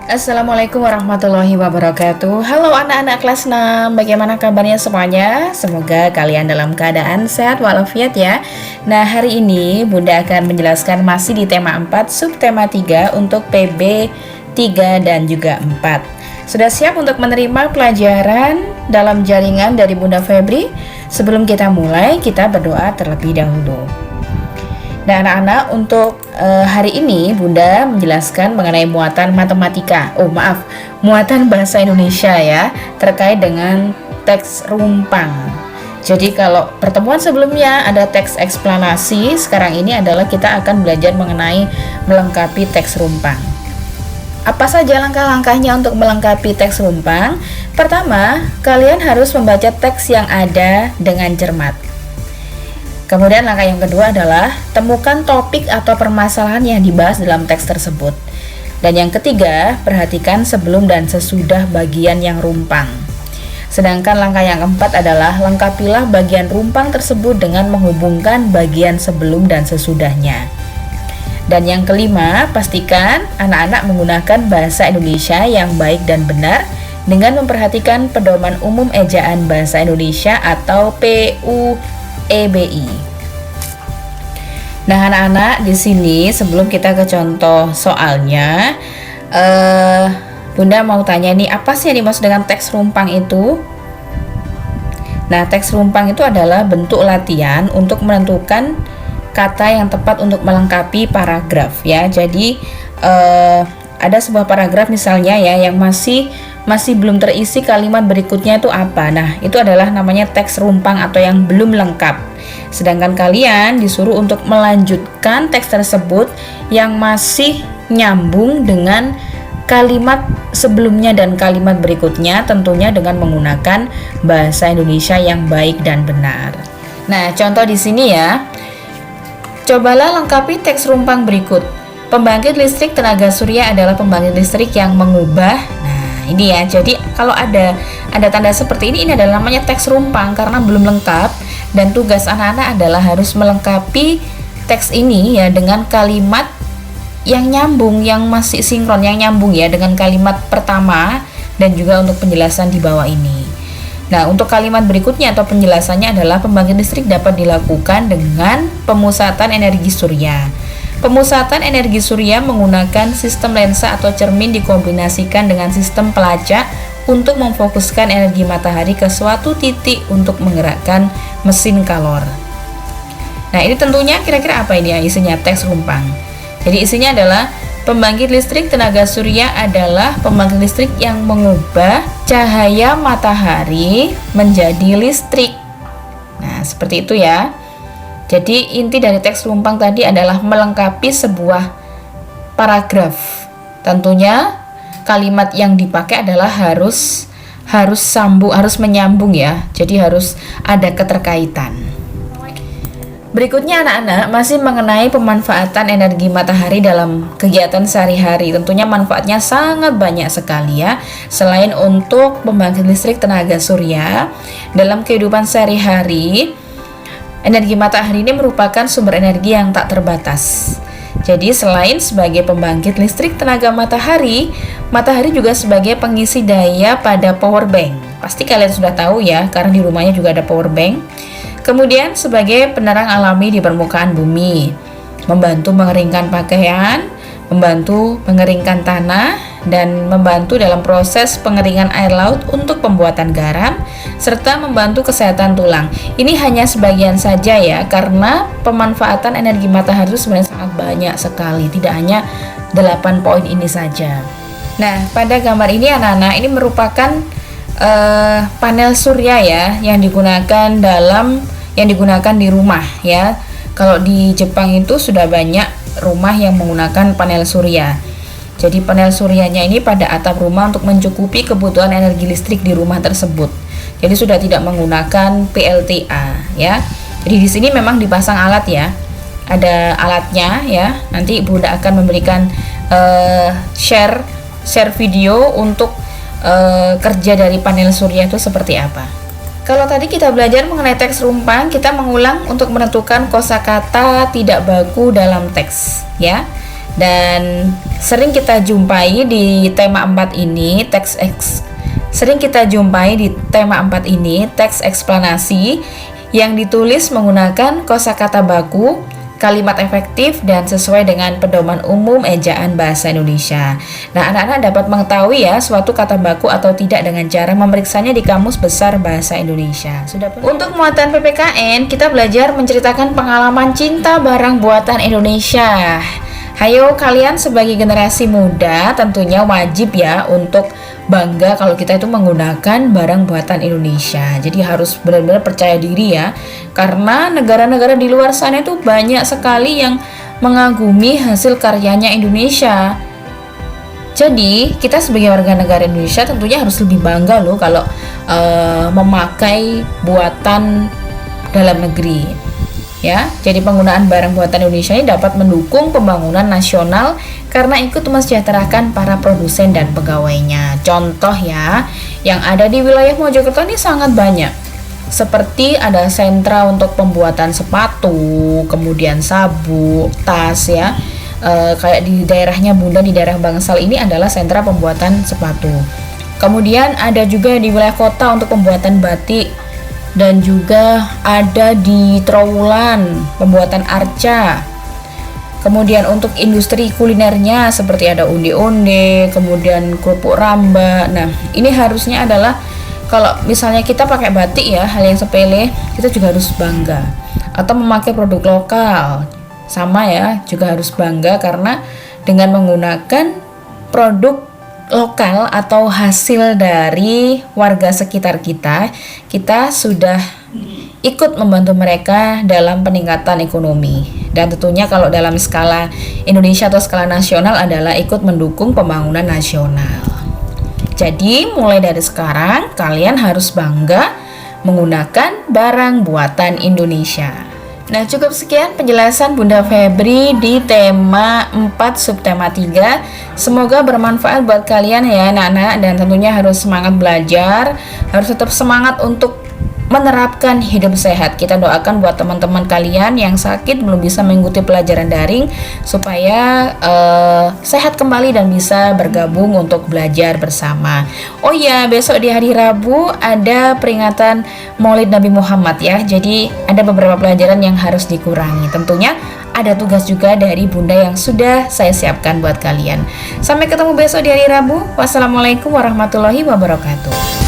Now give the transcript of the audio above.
Assalamualaikum warahmatullahi wabarakatuh. Halo anak-anak kelas 6, bagaimana kabarnya semuanya? Semoga kalian dalam keadaan sehat walafiat ya. Nah, hari ini Bunda akan menjelaskan masih di tema 4, subtema 3 untuk PB 3 dan juga 4. Sudah siap untuk menerima pelajaran dalam jaringan dari Bunda Febri? Sebelum kita mulai, kita berdoa terlebih dahulu. Nah anak-anak, untuk hari ini Bunda menjelaskan mengenai muatan matematika muatan bahasa Indonesia ya, terkait dengan teks rumpang. Jadi kalau pertemuan sebelumnya ada teks eksplanasi, sekarang ini adalah kita akan belajar mengenai melengkapi teks rumpang. Apa saja langkah-langkahnya untuk melengkapi teks rumpang? Pertama, kalian harus membaca teks yang ada dengan cermat. Kemudian langkah yang kedua adalah temukan topik atau permasalahan yang dibahas dalam teks tersebut. Dan yang ketiga, perhatikan sebelum dan sesudah bagian yang rumpang. Sedangkan langkah yang keempat adalah lengkapilah bagian rumpang tersebut dengan menghubungkan bagian sebelum dan sesudahnya. Dan yang kelima, pastikan anak-anak menggunakan bahasa Indonesia yang baik dan benar dengan memperhatikan pedoman umum ejaan bahasa Indonesia atau PUEBI. Nah, anak-anak, di sini sebelum kita ke contoh soalnya, Bunda mau tanya nih, apa sih yang dimaksud dengan teks rumpang itu? Nah, teks rumpang itu adalah bentuk latihan untuk menentukan kata yang tepat untuk melengkapi paragraf ya. Jadi ada sebuah paragraf misalnya ya yang masih belum terisi kalimat berikutnya itu apa. Nah, itu adalah namanya teks rumpang atau yang belum lengkap. Sedangkan kalian disuruh untuk melanjutkan teks tersebut yang masih nyambung dengan kalimat sebelumnya dan kalimat berikutnya, tentunya dengan menggunakan bahasa Indonesia yang baik dan benar. Nah, contoh di sini ya. Cobalah lengkapi teks rumpang berikut. Pembangkit listrik tenaga surya adalah pembangkit listrik yang mengubah. Nah, ini ya. Jadi kalau ada tanda seperti ini adalah namanya teks rumpang karena belum lengkap. Dan tugas anak-anak adalah harus melengkapi teks ini ya dengan kalimat yang nyambung, yang masih sinkron, yang nyambung ya dengan kalimat pertama dan juga untuk penjelasan di bawah ini. Nah, untuk kalimat berikutnya atau penjelasannya adalah pembangkit listrik dapat dilakukan dengan pemusatan energi surya. Pemusatan energi surya menggunakan sistem lensa atau cermin dikombinasikan dengan sistem pelacak untuk memfokuskan energi matahari ke suatu titik untuk menggerakkan mesin kalor. Nah, ini tentunya kira-kira apa ini ya isinya teks rumpang. Jadi isinya adalah pembangkit listrik tenaga surya adalah pembangkit listrik yang mengubah cahaya matahari menjadi listrik. Nah, seperti itu ya. Jadi inti dari teks rumpang tadi adalah melengkapi sebuah paragraf. Tentunya kalimat yang dipakai adalah harus menyambung ya. Jadi harus ada keterkaitan. Berikutnya anak-anak masih mengenai pemanfaatan energi matahari dalam kegiatan sehari-hari. Tentunya manfaatnya sangat banyak sekali ya. Selain untuk pembangkit listrik tenaga surya, dalam kehidupan sehari-hari energi matahari ini merupakan sumber energi yang tak terbatas. Jadi selain sebagai pembangkit listrik tenaga matahari, matahari juga sebagai pengisi daya pada power bank. Pasti kalian sudah tahu ya, karena di rumahnya juga ada power bank. Kemudian sebagai penerang alami di permukaan bumi, membantu mengeringkan pakaian, membantu mengeringkan tanah, dan membantu dalam proses pengeringan air laut untuk pembuatan garam, serta membantu kesehatan tulang. Ini hanya sebagian saja ya, karena pemanfaatan energi matahari itu sebenarnya sangat banyak sekali, tidak hanya 8 poin ini saja. Nah, pada gambar ini anak-anak, ini merupakan panel surya ya, yang digunakan di rumah ya. Kalau di Jepang itu sudah banyak rumah yang menggunakan panel surya. Jadi panel suryanya ini pada atap rumah untuk mencukupi kebutuhan energi listrik di rumah tersebut. Jadi sudah tidak menggunakan PLTA ya. Jadi di sini memang dipasang alat ya. Ada alatnya ya. Nanti Bunda akan memberikan share video untuk kerja dari panel surya itu seperti apa. Kalau tadi kita belajar mengenai teks rumpang, kita mengulang untuk menentukan kosakata tidak baku dalam teks ya. Dan sering kita jumpai di tema 4 ini teks eksplanasi yang ditulis menggunakan kosakata baku, kalimat efektif, dan sesuai dengan pedoman umum ejaan bahasa Indonesia. Nah, anak-anak dapat mengetahui ya suatu kata baku atau tidak dengan cara memeriksanya di Kamus Besar Bahasa Indonesia. Untuk muatan PPKN, kita belajar menceritakan pengalaman cinta barang buatan Indonesia. Hayo, kalian sebagai generasi muda tentunya wajib ya untuk bangga kalau kita itu menggunakan barang buatan Indonesia. Jadi harus benar-benar percaya diri ya, karena negara-negara di luar sana itu banyak sekali yang mengagumi hasil karyanya Indonesia. Jadi kita sebagai warga negara Indonesia tentunya harus lebih bangga loh kalau memakai buatan dalam negeri. Ya, jadi penggunaan barang buatan Indonesia ini dapat mendukung pembangunan nasional karena ikut mensejahterakan para produsen dan pegawainya. Contoh ya, yang ada di wilayah Mojokerto ini sangat banyak. Seperti ada sentra untuk pembuatan sepatu, kemudian sabuk, tas ya. Kayak di daerahnya Bunda, di daerah Bangsal ini adalah sentra pembuatan sepatu. Kemudian ada juga di wilayah kota untuk pembuatan batik. Dan juga ada di Trowulan pembuatan arca. Kemudian untuk industri kulinernya seperti ada onde-onde, kemudian kerupuk ramba. Nah, ini harusnya adalah kalau misalnya kita pakai batik ya, hal yang sepele, kita juga harus bangga. Atau memakai produk lokal, sama ya, juga harus bangga karena dengan menggunakan produk lokal atau hasil dari warga sekitar kita sudah ikut membantu mereka dalam peningkatan ekonomi. Dan tentunya kalau dalam skala Indonesia atau skala nasional adalah ikut mendukung pembangunan nasional. Jadi mulai dari sekarang kalian harus bangga menggunakan barang buatan Indonesia. Nah, cukup sekian penjelasan Bunda Febri di tema 4 subtema 3. Semoga bermanfaat buat kalian ya anak-anak, dan tentunya harus semangat belajar, harus tetap semangat untuk menerapkan hidup sehat. Kita doakan buat teman-teman kalian yang sakit belum bisa mengikuti pelajaran daring supaya sehat kembali dan bisa bergabung untuk belajar bersama. Oh iya, besok di hari Rabu ada peringatan Maulid Nabi Muhammad ya. Jadi ada beberapa pelajaran yang harus dikurangi. Tentunya ada tugas juga dari Bunda yang sudah saya siapkan buat kalian. Sampai ketemu besok di hari Rabu. Wassalamualaikum warahmatullahi wabarakatuh.